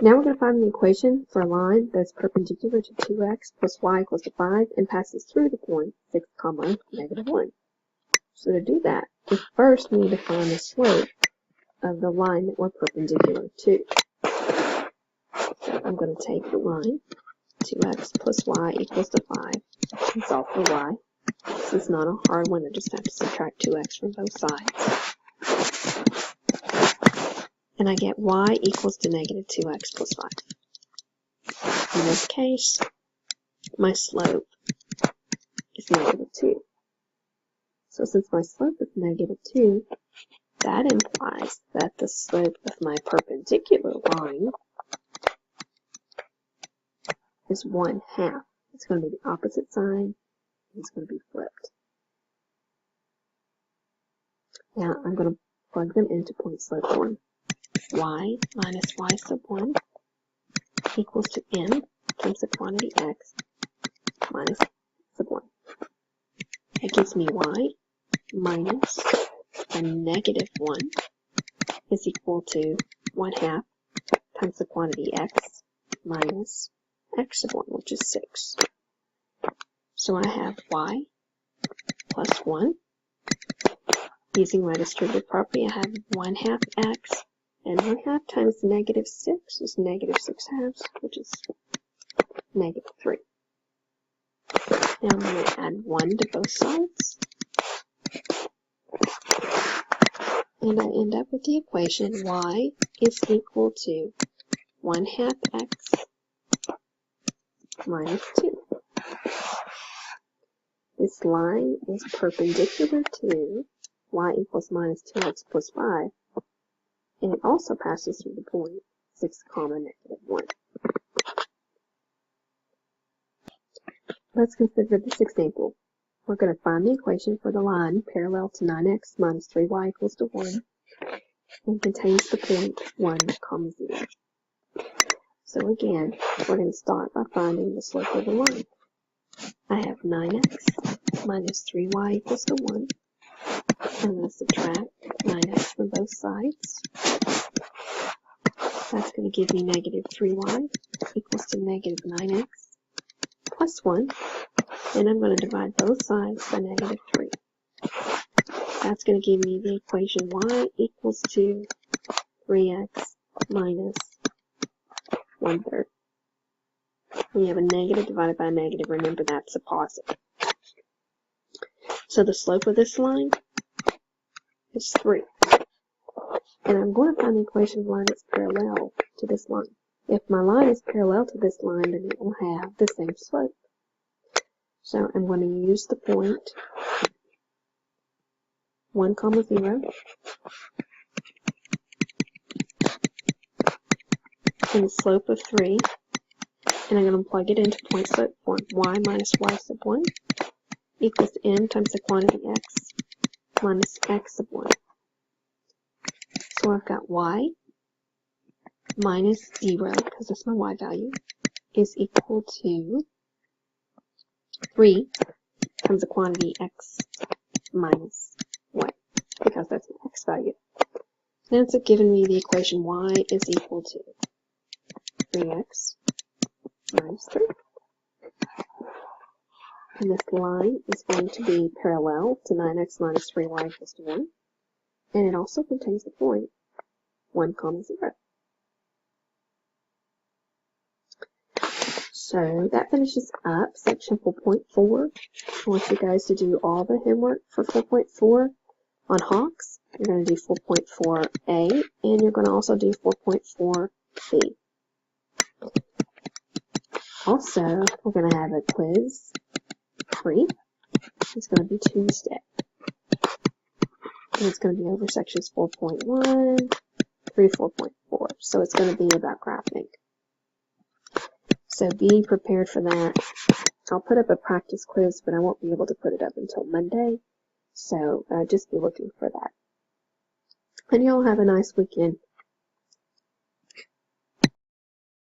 Now we're going to find the equation for a line that's perpendicular to 2x plus y equals to 5 and passes through the point 6, negative 1. So to do that, we first need to find the slope of the line that we're perpendicular to. So I'm going to take the line 2x plus y equals to 5 and solve for y. This is not a hard one. I just have to subtract 2x from both sides. And I get y equals to negative 2x plus 5. In this case, my slope is negative 2. So since my slope is negative 2, that implies that the slope of my perpendicular line is 1/2. It's going to be the opposite sign. It's going to be flipped. Now I'm going to plug them into point slope form. Y minus y sub 1 equals to m times the quantity x minus sub 1. That gives me y minus a negative 1 is equal to 1/2 times the quantity x minus x sub 1, which is 6. So I have y plus 1. Using my distributive property, I have 1/2 x, and 1/2 times negative 6 is negative 6/2, which is negative 3. Now I'm going to add 1 to both sides. And I end up with the equation y is equal to 1/2 x minus 2. This line is perpendicular to y equals minus 2x plus 5, and it also passes through the point 6, negative 1. Let's consider this example. We're going to find the equation for the line parallel to 9x minus 3y equals to 1 and contains the point 1, 0. So again, we're going to start by finding the slope of the line. I have 9x minus 3y equals to 1. I'm going to subtract 9x from both sides. That's going to give me negative 3y equals to negative 9x plus 1. And I'm going to divide both sides by negative 3. That's going to give me the equation y equals to 3x minus 1/3. When you have a negative divided by a negative, remember that's a positive. So the slope of this line is 3. And I'm going to find the equation of the line that's parallel to this line. If my line is parallel to this line, then it will have the same slope. So I'm going to use the point 1, 0, and the slope of 3, and I'm going to plug it into point slope form. Y minus y sub 1 equals to m times the quantity x minus x sub 1. So I've got y minus 0, because that's my y value, is equal to 3 times the quantity x minus 1, because that's my x value. Now it's given me the equation y is equal to 3x minus 3. And this line is going to be parallel to 9x minus 3y equals to 1. And it also contains the point 1, 0. So that finishes up section 4.4. I want you guys to do all the homework for 4.4 on hawks. You're going to do 4.4a, and you're going to also do 4.4b. Also, we're going to have a quiz 3. It's going to be Tuesday. And it's going to be over sections 4.1 through 4.4. So it's going to be about graphing. So be prepared for that. I'll put up a practice quiz, but I won't be able to put it up until Monday. So just be looking for that. And y'all have a nice weekend.